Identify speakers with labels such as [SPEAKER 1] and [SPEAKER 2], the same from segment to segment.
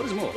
[SPEAKER 1] What is more?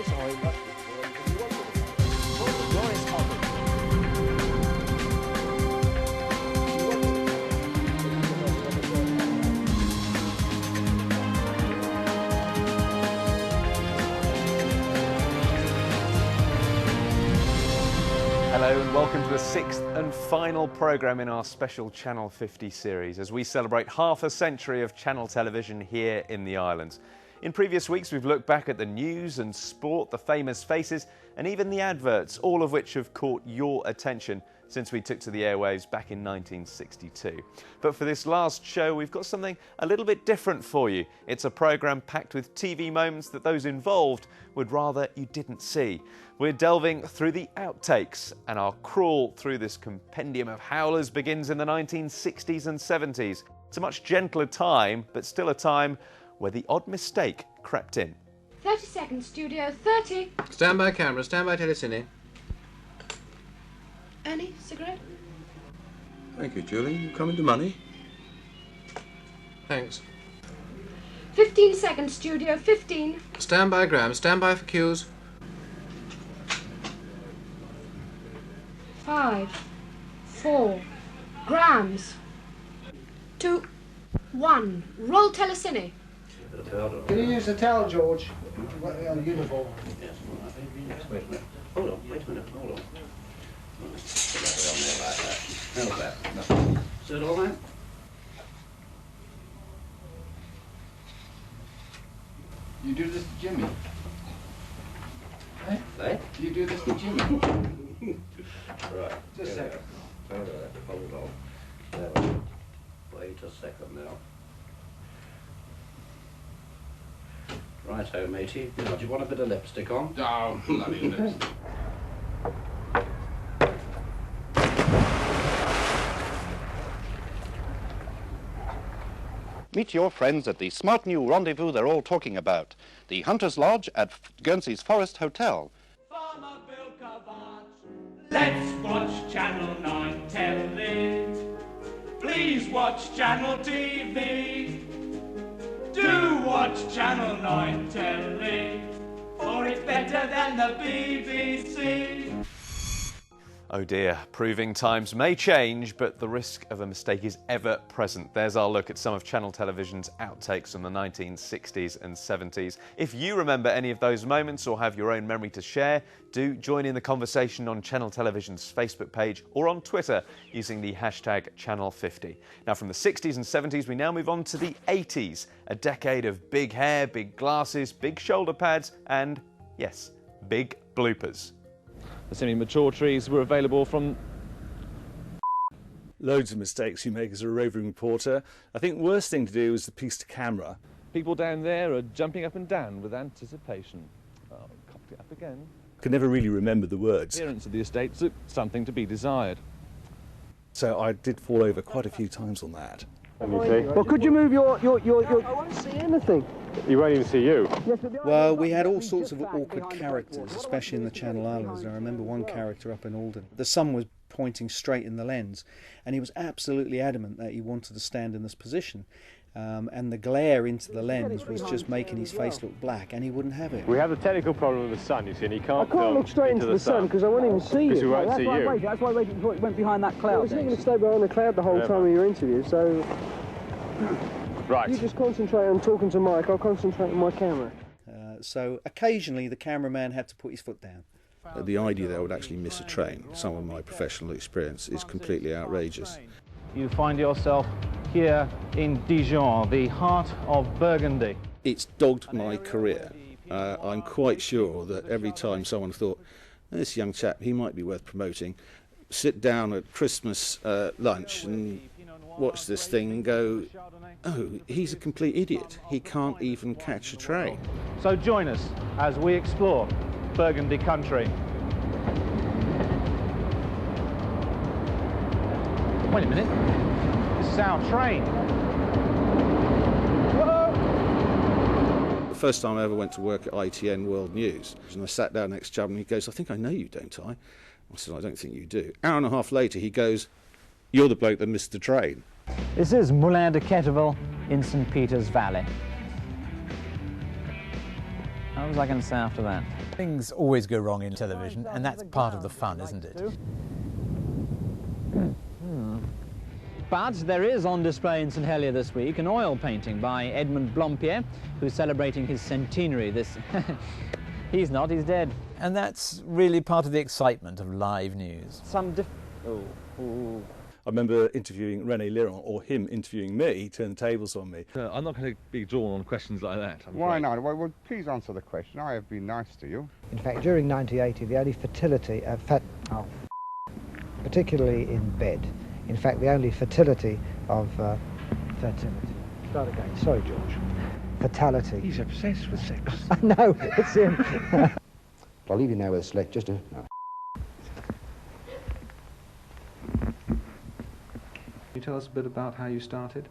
[SPEAKER 2] Hello and welcome to the sixth and final programme in our special Channel 50 series as we celebrate half a century of channel television here in the islands. In previous weeks we've looked back at the news and sport, the famous faces and even the adverts, all of which have caught your attention since we took to the airwaves back in 1962. But for this last show we've got something a little bit different for you. It's a programme packed with TV moments that those involved would rather you didn't see. We're delving through the outtakes, and our crawl through this compendium of howlers begins in the 1960s and 70s. It's a much gentler time, but still a time where the odd mistake crept in.
[SPEAKER 3] 30 seconds, studio, 30.
[SPEAKER 4] Stand by camera, stand by telecine.
[SPEAKER 3] Annie, cigarette?
[SPEAKER 1] Thank you, Julie. You coming to money?
[SPEAKER 4] Thanks.
[SPEAKER 3] 15 seconds, studio, 15.
[SPEAKER 4] Stand by Graham, stand by for cues.
[SPEAKER 3] 5, 4, grams. 2, 1. Roll telecine.
[SPEAKER 5] Can you use the towel, George? On the uniform.
[SPEAKER 6] Yes, wait a minute. Hold on, wait a minute, hold on. Put that on there like that. How's that? Is it all right?
[SPEAKER 5] You do this to Jimmy? Eh?
[SPEAKER 6] Eh?
[SPEAKER 5] You do this to Jimmy?
[SPEAKER 6] Right.
[SPEAKER 5] Just a second.
[SPEAKER 6] All right, hold on. Now, wait a second now. Righto, matey. Now, do you want a bit of lipstick on?
[SPEAKER 5] Oh, bloody lipstick.
[SPEAKER 7] Meet your friends at the smart new rendezvous they're all talking about, the Hunter's Lodge at Guernsey's Forest Hotel.
[SPEAKER 8] Let's watch Channel 9 telly. Please watch Channel TV. Do watch Channel 9 telly, for it's better than the BBC.
[SPEAKER 2] Oh dear, proving times may change, but the risk of a mistake is ever present. There's our look at some of Channel Television's outtakes from the 1960s and 70s. If you remember any of those moments or have your own memory to share, do join in the conversation on Channel Television's Facebook page or on Twitter using the hashtag Channel50. Now from the 60s and 70s, we now move on to the 80s, a decade of big hair, big glasses, big shoulder pads and, yes, big bloopers.
[SPEAKER 9] The semi-mature trees were available from...
[SPEAKER 10] Loads of mistakes you make as a roving reporter. I think the worst thing to do is the piece to camera.
[SPEAKER 9] People down there are jumping up and down with anticipation. Oh, cocked it up again.
[SPEAKER 10] Could never really remember the words.
[SPEAKER 9] Appearance of the estates took something to be desired.
[SPEAKER 10] So I did fall over quite a few times on that.
[SPEAKER 5] Well, could you move your... I won't see anything.
[SPEAKER 11] He won't even see you.
[SPEAKER 12] Well, we had all sorts of awkward characters, especially in the Channel Islands. I remember one character up in Alden. The sun was pointing straight in the lens, and he was absolutely adamant that he wanted to stand in this position. And the glare into the lens was just making his face look black, and he wouldn't have it.
[SPEAKER 11] We have the technical problem with the sun, you see, and he can't
[SPEAKER 5] look straight into the sun because I won't even see you.
[SPEAKER 11] Because we won't see you.
[SPEAKER 5] That's why I went behind that cloud. I was going to stay behind the cloud the whole time of your interview, so...
[SPEAKER 11] Right.
[SPEAKER 5] You just concentrate on talking to Mike, I'll concentrate on my camera.
[SPEAKER 12] So occasionally the cameraman had to put his foot down.
[SPEAKER 1] The idea that I would actually miss a train, some of my professional experience, is completely outrageous.
[SPEAKER 13] You find yourself here in Dijon, the heart of Burgundy.
[SPEAKER 1] It's dogged my career. I'm quite sure that every time someone thought, this young chap, he might be worth promoting, sit down at Christmas lunch and watch this thing and go, oh, he's a complete idiot. He can't even catch a train.
[SPEAKER 13] So join us as we explore Burgundy country. Wait a minute, this is our train. Whoa!
[SPEAKER 1] The first time I ever went to work at ITN World News, and I sat down next to Chubb and he goes, I think I know you, don't I? I said, I don't think you do. Hour and a half later he goes, you're the bloke that missed the train.
[SPEAKER 13] This is Moulin de Quetteville in St. Peter's Valley. What was I going to say after that?
[SPEAKER 14] Things always go wrong in television, and that's part of the fun, isn't it?
[SPEAKER 13] But there is on display in St Helier this week an oil painting by Edmund Blompier, who's celebrating his centenary this... He's not, he's dead.
[SPEAKER 14] And that's really part of the excitement of live news.
[SPEAKER 10] I remember interviewing René Liron, or him interviewing me. He turned the tables on me.
[SPEAKER 9] I'm not going to be drawn on questions like that.
[SPEAKER 15] Why not? Well, please answer the question. I have been nice to you.
[SPEAKER 16] In fact, during 1980, the only fertility, particularly in bed, in fact, the only fertility of fertility. Start again. Sorry, George. Fatality.
[SPEAKER 15] He's obsessed with sex.
[SPEAKER 16] No, it's him.
[SPEAKER 15] I'll leave you now with a select. Just a... No.
[SPEAKER 17] Can you tell us a bit about how you started?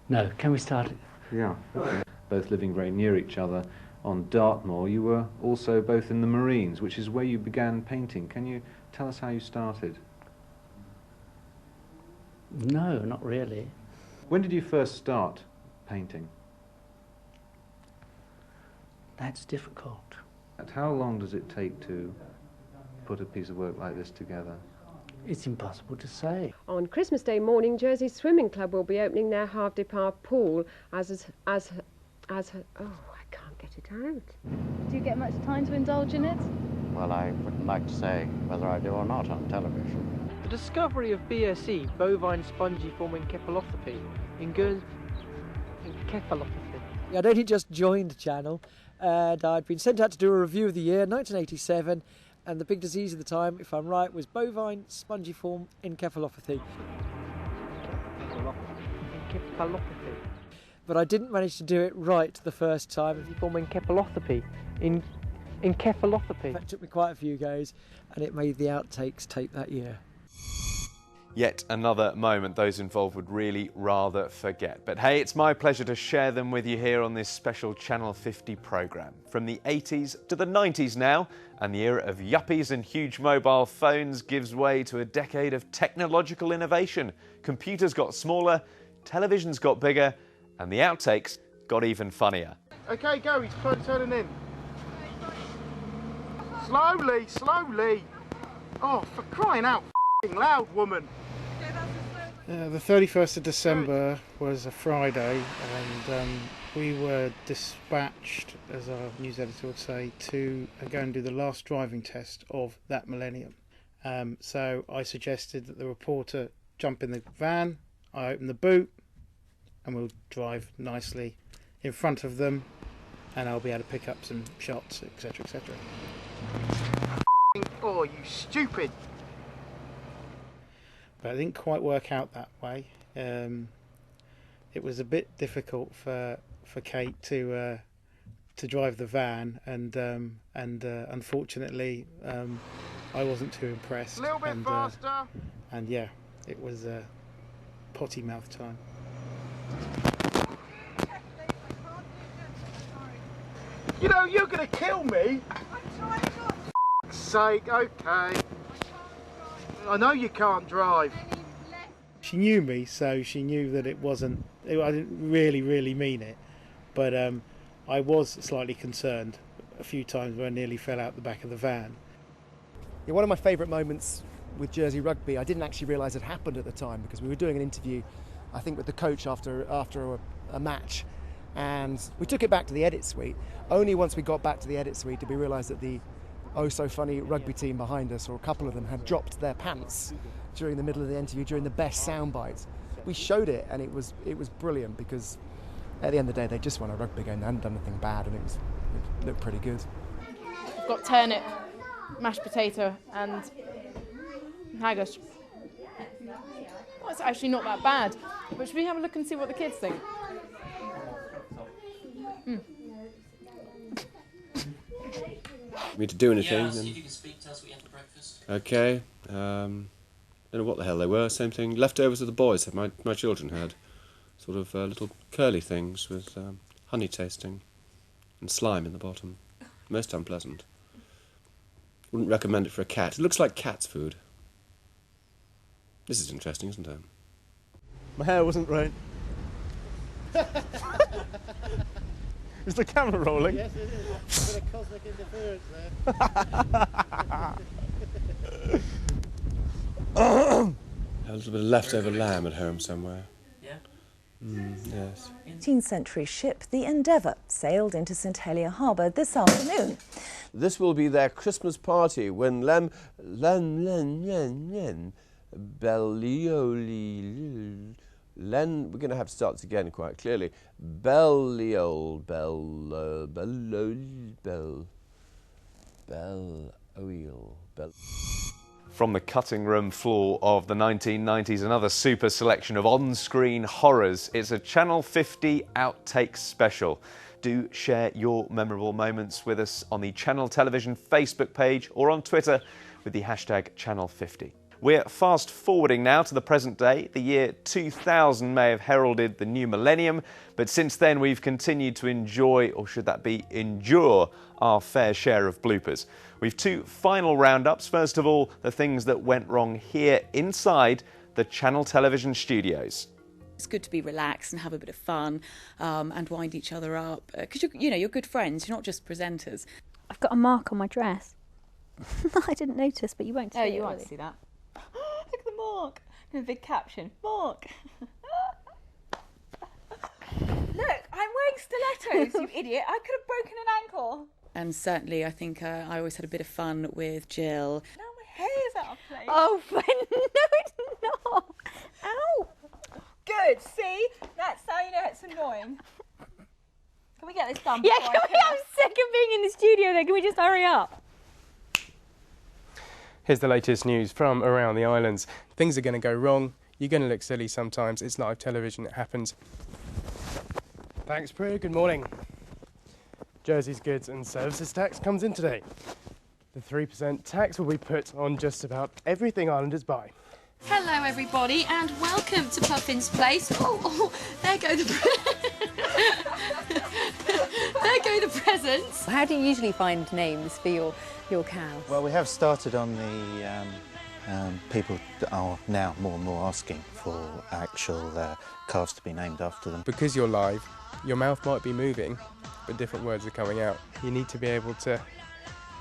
[SPEAKER 6] No, can we start it?
[SPEAKER 17] Yeah. Okay. Both living very near each other on Dartmoor. You were also both in the Marines, which is where you began painting. Can you tell us how you started?
[SPEAKER 6] No, not really.
[SPEAKER 17] When did you first start painting?
[SPEAKER 6] That's difficult.
[SPEAKER 17] And how long does it take to put a piece of work like this together?
[SPEAKER 6] It's impossible to say.
[SPEAKER 18] On Christmas Day morning, Jersey Swimming Club will be opening their half-depart pool as oh, I can't get it out.
[SPEAKER 19] Do you get much time to indulge in it?
[SPEAKER 6] Well, I wouldn't like to say whether I do or not on television.
[SPEAKER 5] The discovery of BSE, bovine spongiform encephalopathy, in Guernsey. I'd only just joined the channel, and I'd been sent out to do a review of the year, 1987, and the big disease at the time, if I'm right, was bovine spongiform encephalopathy. But I didn't manage to do it right the first time. Encephalopathy. Encephalopathy. That took me quite a few goes, and it made the outtakes tape that year.
[SPEAKER 2] Yet another moment those involved would really rather forget. But hey, it's my pleasure to share them with you here on this special Channel 50 programme. From the 80s to the 90s now, and the era of yuppies and huge mobile phones gives way to a decade of technological innovation. Computers got smaller, televisions got bigger, and the outtakes got even funnier.
[SPEAKER 20] Okay, go, he's turning in. Slowly, slowly. Oh, for crying out loud, woman.
[SPEAKER 21] The 31st of December was a Friday, and we were dispatched, as our news editor would say, to go and do the last driving test of that millennium. So I suggested that the reporter jump in the van, I open the boot, and we'll drive nicely in front of them, and I'll be able to pick up some shots, etc., etc.
[SPEAKER 20] Oh, you stupid!
[SPEAKER 21] But it didn't quite work out that way. It was a bit difficult for Kate to drive the van, and unfortunately I wasn't too impressed.
[SPEAKER 20] A little bit faster.
[SPEAKER 21] And yeah, it was potty mouth time.
[SPEAKER 20] You know, you're gonna kill me. For sake, okay. I know you can't drive.
[SPEAKER 21] She knew me, so she knew that it wasn't. I didn't really mean it, but I was slightly concerned a few times when I nearly fell out the back of the van.
[SPEAKER 22] Yeah, one of my favourite moments with Jersey Rugby, I didn't actually realise it happened at the time, because we were doing an interview, I think, with the coach after a match, and we took it back to the edit suite. Only once we got back to the edit suite did we realise that the oh-so-funny rugby team behind us, or a couple of them, had dropped their pants during the middle of the interview, during the best sound bites. We showed it, and it was brilliant, because at the end of the day they just won a rugby game. They hadn't done anything bad, and it looked pretty good.
[SPEAKER 19] I've got turnip, mashed potato and haggis. Well, it's actually not that bad, but should we have a look and see what the kids think?
[SPEAKER 23] Me to do anything?
[SPEAKER 24] Yeah, see if you can speak, tell us what you had for breakfast.
[SPEAKER 23] Okay. Don't know what the hell they were. Same thing. Leftovers of the boys that my children had. Sort of little curly things with honey tasting and slime in the bottom. Most unpleasant. Wouldn't recommend it for a cat. It looks like cat's food. This is interesting, isn't it?
[SPEAKER 25] My hair wasn't right.
[SPEAKER 3] Is the camera rolling?
[SPEAKER 21] Yes, it is. A bit of cosmic interference there.
[SPEAKER 23] A little bit of leftover lamb at home somewhere.
[SPEAKER 24] Yeah?
[SPEAKER 23] Yes.
[SPEAKER 4] 18th century ship, the Endeavour, sailed into St Helier Harbour this afternoon.
[SPEAKER 7] This will be their Christmas party when we're going to have to start this again quite clearly.
[SPEAKER 2] From the cutting room floor of the 1990s, another super selection of on-screen horrors. It's a Channel 50 Outtakes special. Do share your memorable moments with us on the Channel Television Facebook page or on Twitter with the hashtag Channel50. We're fast forwarding now to the present day. The year 2000 may have heralded the new millennium, but since then we've continued to enjoy, or should that be endure, our fair share of bloopers. We've two final roundups. First of all, the things that went wrong here inside the Channel Television studios.
[SPEAKER 8] It's good to be relaxed and have a bit of fun and wind each other up because you're good friends. You're not just presenters.
[SPEAKER 25] I've got a mark on my dress. I didn't notice, but you won't see it.
[SPEAKER 8] Oh, you won't see that. Look at the mark. And a big caption. Mark.
[SPEAKER 25] Look, I'm wearing stilettos, you idiot. I could have broken an ankle.
[SPEAKER 8] And certainly, I think I always had a bit of fun with Jill.
[SPEAKER 25] Now my hair's out of place. Oh, no, it's not. Ow. Good. See, that's how you know it's annoying. Can we get this done? Yeah, I'm sick of being in the studio then. Can we just hurry up?
[SPEAKER 3] Here's the latest news from around the islands. Things are going to go wrong. You're going to look silly sometimes. It's live television. It happens. Thanks, Prue. Good morning. Jersey's goods and services tax comes in today. The 3% tax will be put on just about everything islanders buy.
[SPEAKER 26] Hello everybody and welcome to Puffin's Place. Oh, there go the there go the presents.
[SPEAKER 27] How do you usually find names for your cows?
[SPEAKER 14] Well, we have started on the people that are now more and more asking for actual calves to be named after them.
[SPEAKER 3] Because you're live, your mouth might be moving, but different words are coming out. You need to be able to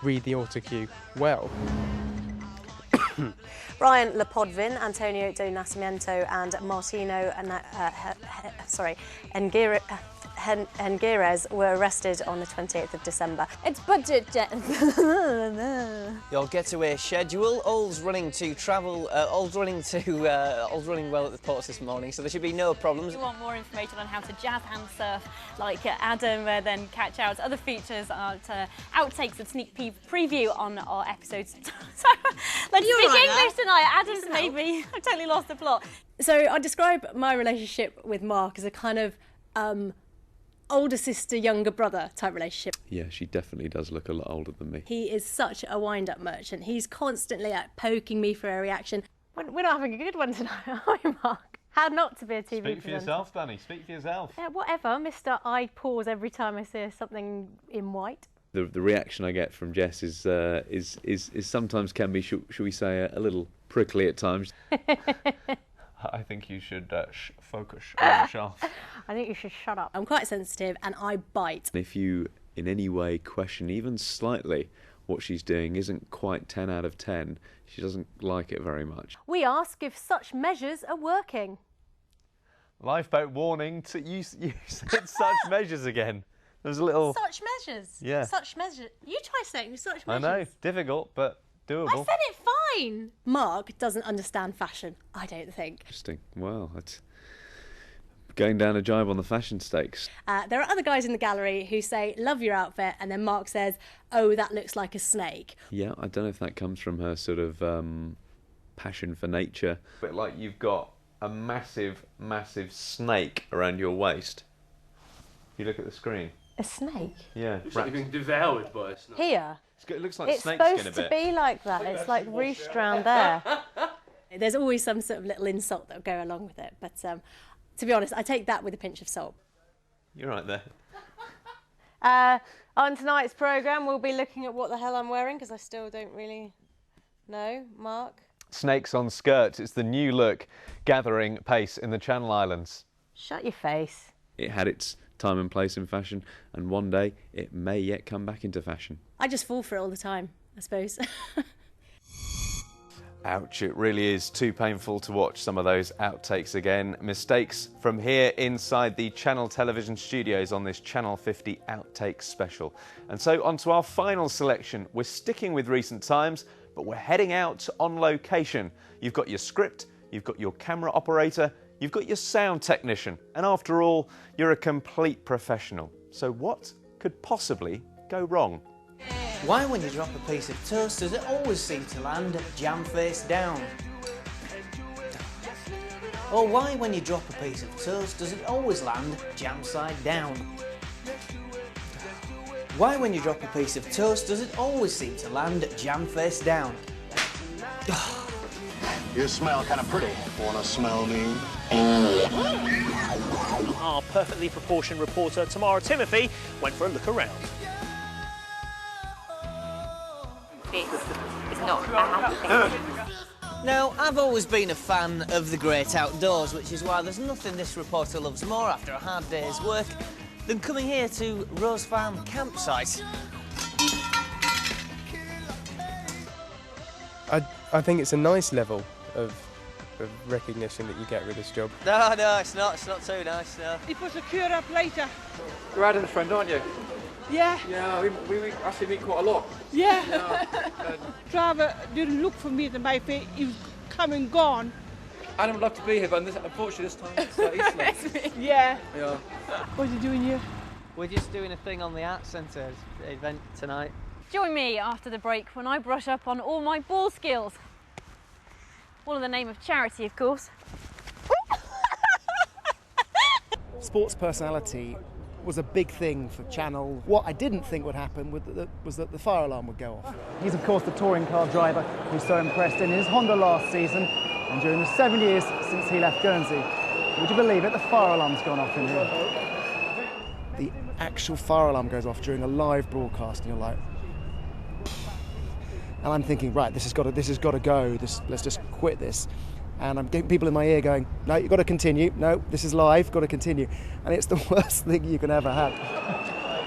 [SPEAKER 3] read the autocue well.
[SPEAKER 28] Brian Lepodvin, Antonio Do Nascimento and Martino Enguerez were arrested on the 28th of December.
[SPEAKER 27] It's budget jet.
[SPEAKER 29] Your getaway schedule. All's running well at the ports this morning, so there should be no problems.
[SPEAKER 25] If you want more information on how to jazz hand surf like Adam, then catch out other features at Outtakes and sneak preview on our episodes. Let's speak English tonight. Adam's made me. I totally lost the plot.
[SPEAKER 28] So I describe my relationship with Mark as a kind of older sister, younger brother type relationship.
[SPEAKER 23] Yeah, she definitely does look a lot older than me.
[SPEAKER 28] He is such a wind-up merchant. He's constantly poking me for a reaction.
[SPEAKER 25] We're not having a good one tonight, are we, Mark? How not to be a TV presenter.
[SPEAKER 2] Speak for yourself, Danny. Speak for yourself.
[SPEAKER 25] Yeah, whatever, Mr. I pause every time I see something in white.
[SPEAKER 23] The reaction I get from Jess is sometimes can be, should we say, a little prickly at times. I think you should focus on yourself.
[SPEAKER 25] I think you should shut up.
[SPEAKER 28] I'm quite sensitive and I bite.
[SPEAKER 23] If you in any way question, even slightly, what she's doing isn't quite 10 out of 10, she doesn't like it very much.
[SPEAKER 25] We ask if such measures are working.
[SPEAKER 2] Lifeboat warning to you said such measures again. There's a little...
[SPEAKER 28] Such measures?
[SPEAKER 2] Yeah.
[SPEAKER 28] Such measures. You try saying such measures.
[SPEAKER 2] I know, difficult, but doable.
[SPEAKER 28] I said it fine. Mark doesn't understand fashion, I don't think.
[SPEAKER 23] Interesting. Well, that's going down a jibe on the fashion stakes.
[SPEAKER 28] There are other guys in the gallery who say, love your outfit, and then Mark says, oh, that looks like a snake.
[SPEAKER 23] Yeah, I don't know if that comes from her sort of passion for nature. But like you've got a massive, massive snake around your waist. You look at the screen.
[SPEAKER 28] A snake?
[SPEAKER 23] Yeah.
[SPEAKER 6] Looks like you've been devoured by a snake.
[SPEAKER 28] Here?
[SPEAKER 23] It looks like
[SPEAKER 28] it's
[SPEAKER 23] snake skin a bit.
[SPEAKER 28] It's supposed to be like that. It's like ruched around there. There's always some sort of little insult that will go along with it. But to be honest, I take that with a pinch of salt.
[SPEAKER 23] You're right there.
[SPEAKER 28] On tonight's programme, we'll be looking at what the hell I'm wearing, because I still don't really know. Mark?
[SPEAKER 2] Snakes on skirts. It's the new look gathering pace in the Channel Islands.
[SPEAKER 28] Shut your face.
[SPEAKER 23] It had its
[SPEAKER 2] time and place in fashion, and one day it may yet come back into fashion.
[SPEAKER 28] I just fall for it all the time, I suppose.
[SPEAKER 2] Ouch, it really is too painful to watch some of those outtakes again. Mistakes from here inside the Channel Television studios on this Channel 50 Outtakes special. And so on to our final selection. We're sticking with recent times, but we're heading out on location. You've got your script, you've got your camera operator, you've got your sound technician, and after all, you're a complete professional. So what could possibly go wrong?
[SPEAKER 29] Why, when you drop a piece of toast, does it always seem to land jam face down? Or why, when you drop a piece of toast, does it always land jam side down? Why, when you drop a piece of toast, does it always seem to land jam face down?
[SPEAKER 1] You smell kind of pretty. Wanna smell me?
[SPEAKER 9] Our perfectly proportioned reporter Tamara Timothy went for a look around.
[SPEAKER 25] It's not a happy thing.
[SPEAKER 29] Now, I've always been a fan of the great outdoors, which is why there's nothing this reporter loves more after a hard day's work than coming here to Rose Farm campsite.
[SPEAKER 3] I think it's a nice level of recognition that you get with this job.
[SPEAKER 29] No, it's not too nice, no.
[SPEAKER 10] It was a cure up later.
[SPEAKER 11] You're Adam's friend, aren't you?
[SPEAKER 10] Yeah.
[SPEAKER 11] Yeah, we actually meet quite a lot.
[SPEAKER 10] Yeah. Driver didn't look for me, my face is come and gone.
[SPEAKER 11] Adam would love to be here, but unfortunately this time it's Easter.
[SPEAKER 10] Yeah.
[SPEAKER 11] Yeah.
[SPEAKER 10] What are you doing here?
[SPEAKER 29] We're just doing a thing on the Arts Centre event tonight.
[SPEAKER 26] Join me after the break when I brush up on all my ball skills. All in the name of charity, of course.
[SPEAKER 22] Sports personality was a big thing for Channel. What I didn't think would happen was that the fire alarm would go off.
[SPEAKER 12] He's of course the touring car driver who's so impressed in his Honda last season and during the 7 years since he left Guernsey. Would you believe it? The fire alarm's gone off in here. The actual fire alarm goes off during a live broadcast and you're like... And I'm thinking, right, this has got to go. Let's just quit this. And I'm getting people in my ear going, no, you've got to continue. No, this is live, got to continue. And it's the worst thing you can ever have.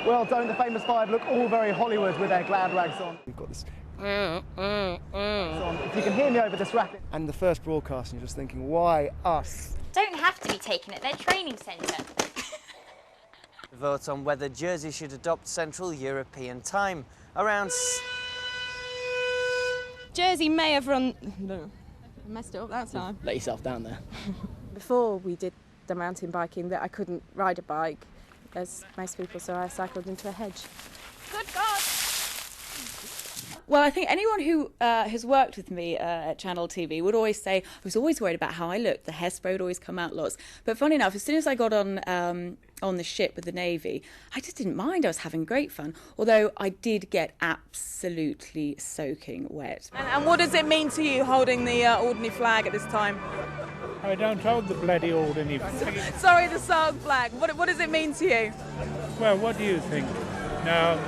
[SPEAKER 12] Well, don't the famous five look all very Hollywood with their glad rags on?
[SPEAKER 22] We've got this...
[SPEAKER 12] If you can hear me over this racket.
[SPEAKER 22] And the first broadcast, and you're just thinking, why us?
[SPEAKER 25] Don't have to be taken at their training centre.
[SPEAKER 29] Vote on whether Jersey should adopt Central European Time. Around...
[SPEAKER 19] Jersey may have run... No, I messed it up that time.
[SPEAKER 13] Let yourself down there.
[SPEAKER 19] Before we did the mountain biking, that I couldn't ride a bike, as most people, so I cycled into a hedge.
[SPEAKER 25] Good God!
[SPEAKER 8] Well, I think anyone who has worked with me at Channel TV would always say, I was always worried about how I looked. The hairspray would always come out lots. But funny enough, as soon as I got on the ship with the Navy, I just didn't mind. I was having great fun. Although I did get absolutely soaking wet.
[SPEAKER 19] And what does it mean to you holding the Alderney flag at this time?
[SPEAKER 15] I don't hold the bloody Alderney flag.
[SPEAKER 19] Sorry, the Sarg flag. What does it mean to you?
[SPEAKER 15] Well, what do you think? No.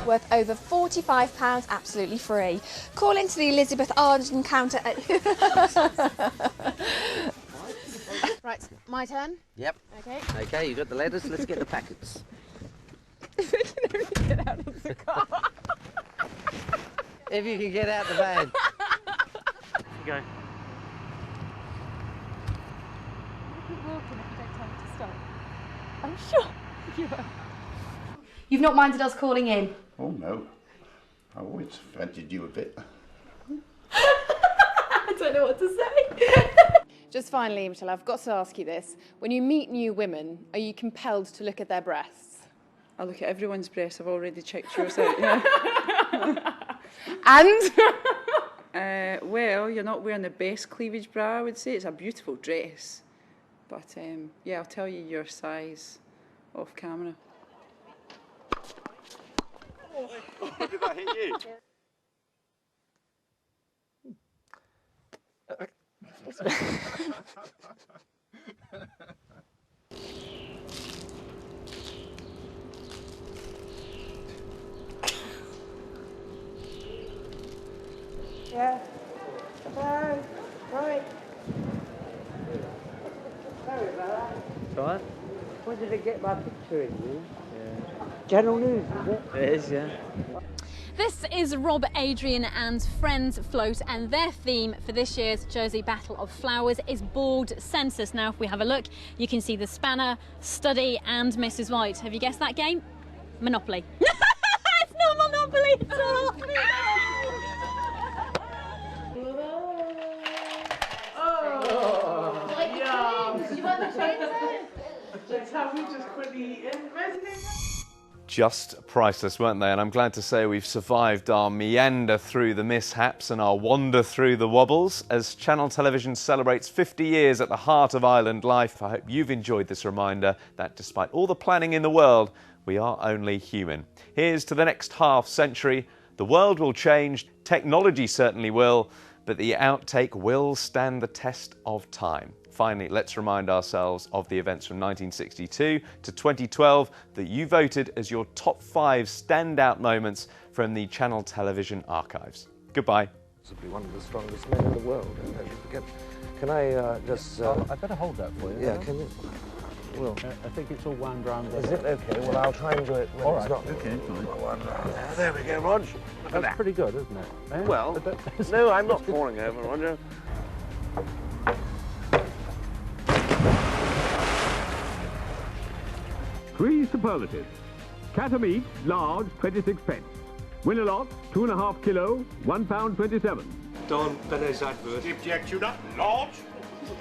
[SPEAKER 25] Worth over £45 absolutely free. Call into the Elizabeth Arden counter at...
[SPEAKER 19] Right, my turn?
[SPEAKER 6] Yep.
[SPEAKER 19] Okay.
[SPEAKER 6] Okay, you got the letters, let's get the packets.
[SPEAKER 19] Get out of the car.
[SPEAKER 6] If you can get out the van.
[SPEAKER 19] Go. Keep walking if you don't tell me to stop. I'm sure you are.
[SPEAKER 25] You've not minded us calling in?
[SPEAKER 1] Oh no, I always fancied you a bit.
[SPEAKER 19] I don't know what to say. Just finally, Michelle, I've got to ask you this. When you meet new women, are you compelled to look at their breasts?
[SPEAKER 16] I look at everyone's breasts. I've already checked yours out, yeah.
[SPEAKER 19] And?
[SPEAKER 16] Well, you're not wearing the best cleavage bra, I would say. It's a beautiful dress. But, yeah, I'll tell you your size off camera.
[SPEAKER 11] Oh, did that hit you?
[SPEAKER 10] Yeah. Right. Sorry about that.
[SPEAKER 29] It's all right.
[SPEAKER 10] What
[SPEAKER 6] did I get my picture in you? Channel News, is it? It is, yeah.
[SPEAKER 26] This is Rob, Adrian and Friends Float, and their theme for this year's Jersey Battle of Flowers is Board Census. Now, if we have a look, you can see the Spanner, Study and Mrs. White. Have you guessed that game? Monopoly. It's not Monopoly at all.
[SPEAKER 2] Just priceless, weren't they? And I'm glad to say we've survived our meander through the mishaps and our wander through the wobbles as Channel Television celebrates 50 years at the heart of island life. I hope you've enjoyed this reminder that despite all the planning in the world, we are only human. Here's to the next half century. The world will change, technology certainly will, but the outtake will stand the test of time. Finally, let's remind ourselves of the events from 1962 to 2012 that you voted as your top 5 standout moments from the Channel Television archives. Goodbye.
[SPEAKER 4] Possibly one of the strongest men in the world. Can I just...
[SPEAKER 6] I better hold that for you.
[SPEAKER 4] Yeah, can you?
[SPEAKER 6] Well, I think it's all wound round there.
[SPEAKER 4] Is it? Okay, well, I'll try and do it when it's not.
[SPEAKER 6] Okay, fine.
[SPEAKER 4] There we go, Rog.
[SPEAKER 6] That's pretty good, isn't it? Eh?
[SPEAKER 4] Well, no, I'm not falling over, Roger.
[SPEAKER 5] Three superlatives. Cat o' meat, large, 26 pence. Win a lot, 2.5 kilo, £1.27.
[SPEAKER 7] Don Benez advert.
[SPEAKER 5] Dipjack tuna, large,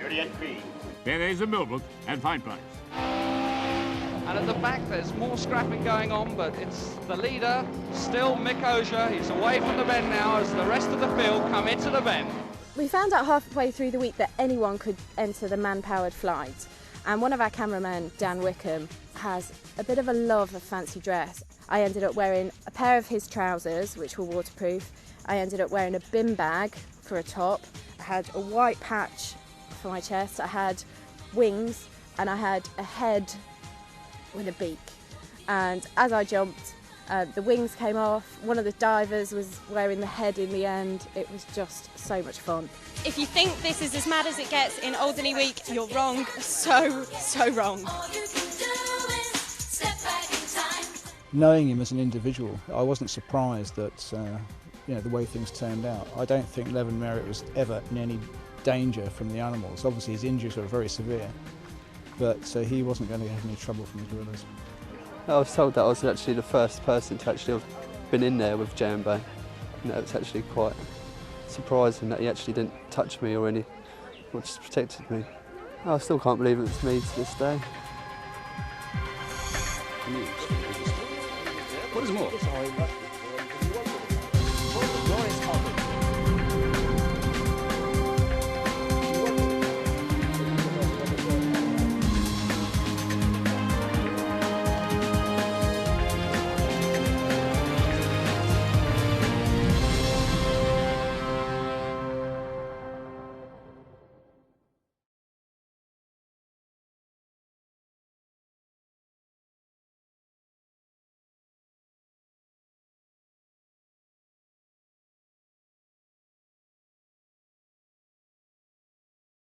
[SPEAKER 5] 38p. There is a millbrook and fine price.
[SPEAKER 13] And at the back there's more scrapping going on, but it's the leader, still Mick Osier. He's away from the bend now as the rest of the field come into the bend.
[SPEAKER 28] We found out halfway through the week that anyone could enter the man-powered flight. And one of our cameramen, Dan Wickham, has a bit of a love of fancy dress. I ended up wearing a pair of his trousers, which were waterproof. I ended up wearing a bin bag for a top. I had a white patch for my chest. I had wings and I had a head with a beak. And as I jumped, the wings came off. One of the divers was wearing the head in the end. It was just so much fun.
[SPEAKER 17] If you think this is as mad as it gets in Alderney Week, you're wrong. So wrong.
[SPEAKER 18] Knowing him as an individual, I wasn't surprised that the way things turned out. I don't think Levin Merritt was ever in any danger from the animals. Obviously his injuries were very severe, but he wasn't going to have any trouble from the gorillas.
[SPEAKER 20] I was told that I was actually the first person to actually have been in there with J&B. It's actually quite surprising that he actually didn't touch me or just protected me. I still can't believe it was me to this day.
[SPEAKER 13] What is more?